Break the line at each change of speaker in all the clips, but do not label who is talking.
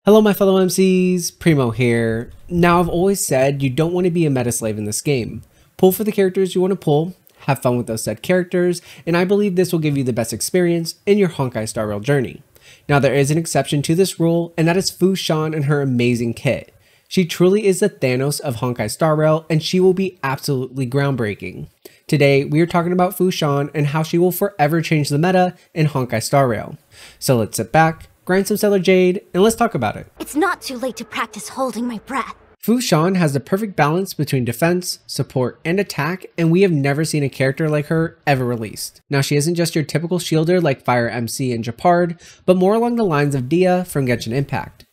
Hello my fellow MCs, Primo here. Now I've always said you don't want to be a meta slave in this game. Pull for the characters you want to pull, have fun with those said characters, and I believe this will give you the best experience in your Honkai Star Rail journey. Now there is an exception to this rule, and that is Fu Xuan and her amazing kit. She truly is the Thanos of Honkai Star Rail, and she will be absolutely groundbreaking. Today, we are talking about Fu Xuan and how she will forever change the meta in Honkai Star Rail. So let's sit back, grind some Stellar Jade, and let's talk about it.
It's not too late to practice holding my breath.
Fu Xuan has the perfect balance between defense, support, and attack, and we have never seen a character like her ever released. Now she isn't just your typical shielder like Fire MC and Japard, but more along the lines of Dia from Genshin Impact.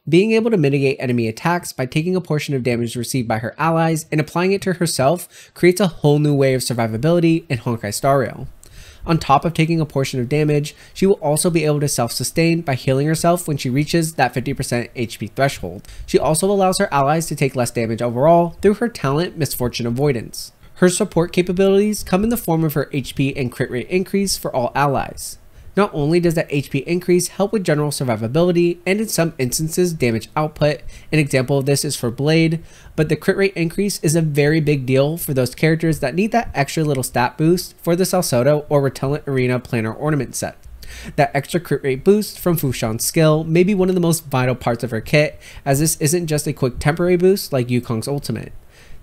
Being able to mitigate enemy attacks by taking a portion of damage received by her allies and applying it to herself creates a whole new way of survivability in Honkai Star Rail. On top of taking a portion of damage, she will also be able to self-sustain by healing herself when she reaches that 50% HP threshold. She also allows her allies to take less damage overall through her talent Misfortune Avoidance. Her support capabilities come in the form of her HP and crit rate increase for all allies. Not only does that HP increase help with general survivability and in some instances damage output, an example of this is for Blade, but the crit rate increase is a very big deal for those characters that need that extra little stat boost for the Salsodo or Repellent Arena Planner Ornament set. That extra crit rate boost from Fu Xuan's skill may be one of the most vital parts of her kit, as this isn't just a quick temporary boost like Yukong's ultimate.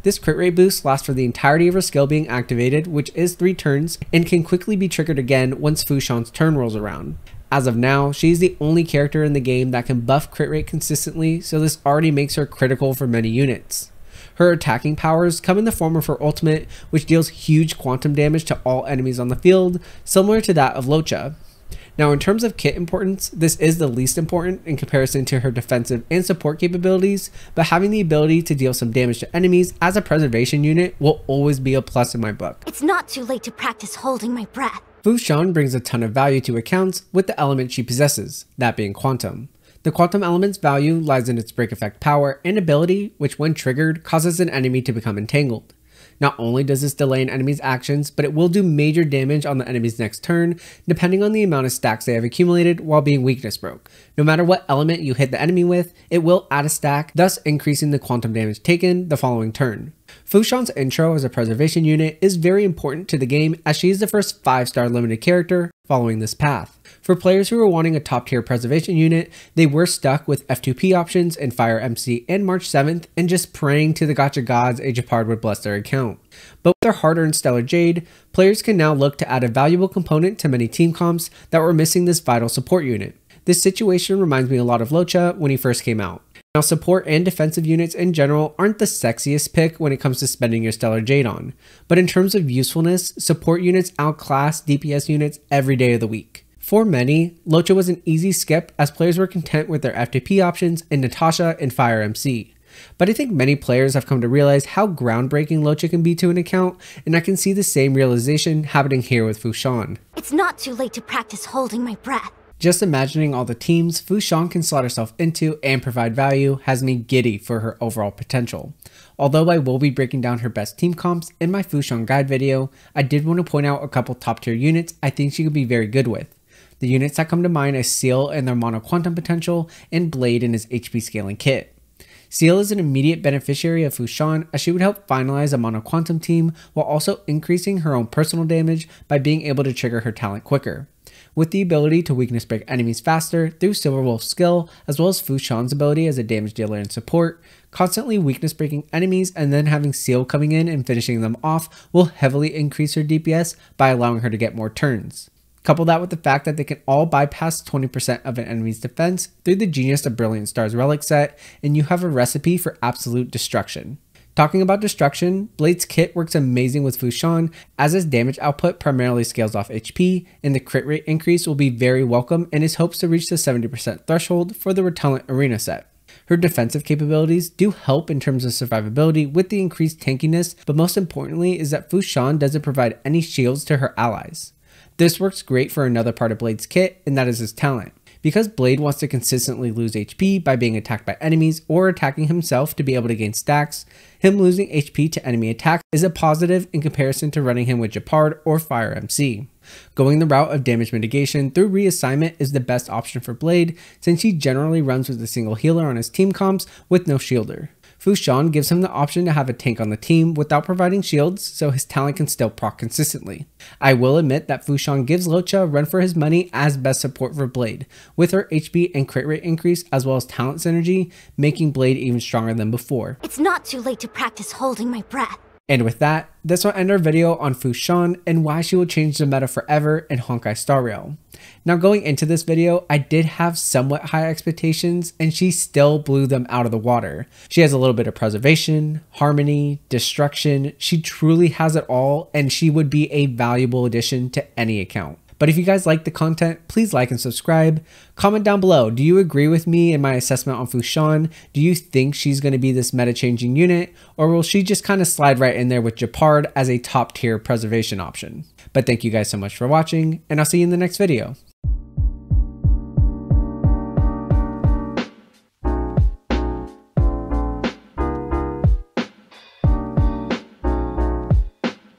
This crit rate boost lasts for the entirety of her skill being activated, which is 3 turns, and can quickly be triggered again once Fu Xuan's turn rolls around. As of now, she is the only character in the game that can buff crit rate consistently, so this already makes her critical for many units. Her attacking powers come in the form of her ultimate, which deals huge quantum damage to all enemies on the field, similar to that of Locha. Now in terms of kit importance, this is the least important in comparison to her defensive and support capabilities, but having the ability to deal some damage to enemies as a preservation unit will always be a plus in my book.
It's not too late to practice holding my breath.
Fu Xuan brings a ton of value to accounts with the element she possesses, that being Quantum. The Quantum element's value lies in its break effect power and ability, which when triggered causes an enemy to become entangled. Not only does this delay an enemy's actions, but it will do major damage on the enemy's next turn, depending on the amount of stacks they have accumulated while being weakness broke. No matter what element you hit the enemy with, it will add a stack, thus increasing the quantum damage taken the following turn. Fu Xuan's intro as a preservation unit is very important to the game, as she is the first 5-star limited character following this path. For players who are wanting a top tier preservation unit, they were stuck with F2P options in Fire MC and March 7th and just praying to the gacha gods a Japard would bless their account. But with their hard-earned Stellar Jade, players can now look to add a valuable component to many team comps that were missing this vital support unit. This situation reminds me a lot of Locha when he first came out. Now support and defensive units in general aren't the sexiest pick when it comes to spending your Stellar Jade on, but in terms of usefulness, support units outclass DPS units every day of the week. For many, Locha was an easy skip as players were content with their FTP options in Natasha and Fire MC. But I think many players have come to realize how groundbreaking Locha can be to an account, and I can see the same realization happening here with Fu Xuan.
It's not too late to practice holding my breath.
Just imagining all the teams Fu Xuan can slot herself into and provide value has me giddy for her overall potential. Although I will be breaking down her best team comps in my Fu Xuan guide video, I did want to point out a couple top tier units I think she could be very good with. The units that come to mind are Seal and their Mono Quantum potential, and Blade and his HP scaling kit. Seal is an immediate beneficiary of Fu Xuan, as she would help finalize a Mono Quantum team while also increasing her own personal damage by being able to trigger her talent quicker. With the ability to weakness break enemies faster through Silverwolf's skill, as well as Fu Xuan's ability as a damage dealer and support, constantly weakness breaking enemies and then having Seal coming in and finishing them off will heavily increase her DPS by allowing her to get more turns. Couple that with the fact that they can all bypass 20% of an enemy's defense through the Genius of Brilliant Stars relic set, and you have a recipe for absolute destruction. Talking about destruction, Blade's kit works amazing with Fu Xuan, as his damage output primarily scales off HP, and the crit rate increase will be very welcome in his hopes to reach the 70% threshold for the Repellent Arena set. Her defensive capabilities do help in terms of survivability with the increased tankiness, but most importantly is that Fu Xuan doesn't provide any shields to her allies. This works great for another part of Blade's kit, and that is his talent. Because Blade wants to consistently lose HP by being attacked by enemies or attacking himself to be able to gain stacks, him losing HP to enemy attacks is a positive in comparison to running him with Japard or Fire MC. Going the route of damage mitigation through reassignment is the best option for Blade, since he generally runs with a single healer on his team comps with no shielder. Fu Xuan gives him the option to have a tank on the team without providing shields, so his talent can still proc consistently. I will admit that Fu Xuan gives Luocha a run for his money as best support for Blade, with her HP and crit rate increase as well as talent synergy, making Blade even stronger than before.
It's not too late to practice holding my breath.
And with that, this will end our video on Fu Xuan and why she will change the meta forever in Honkai Star Rail. Now going into this video, I did have somewhat high expectations and she still blew them out of the water. She has a little bit of preservation, harmony, destruction, she truly has it all and she would be a valuable addition to any account. But if you guys like the content, please like and subscribe. Comment down below, do you agree with me in my assessment on Fu Xuan? Do you think she's going to be this meta-changing unit? Or will she just kind of slide right in there with Gepard as a top tier preservation option? But thank you guys so much for watching, and I'll see you in the next video.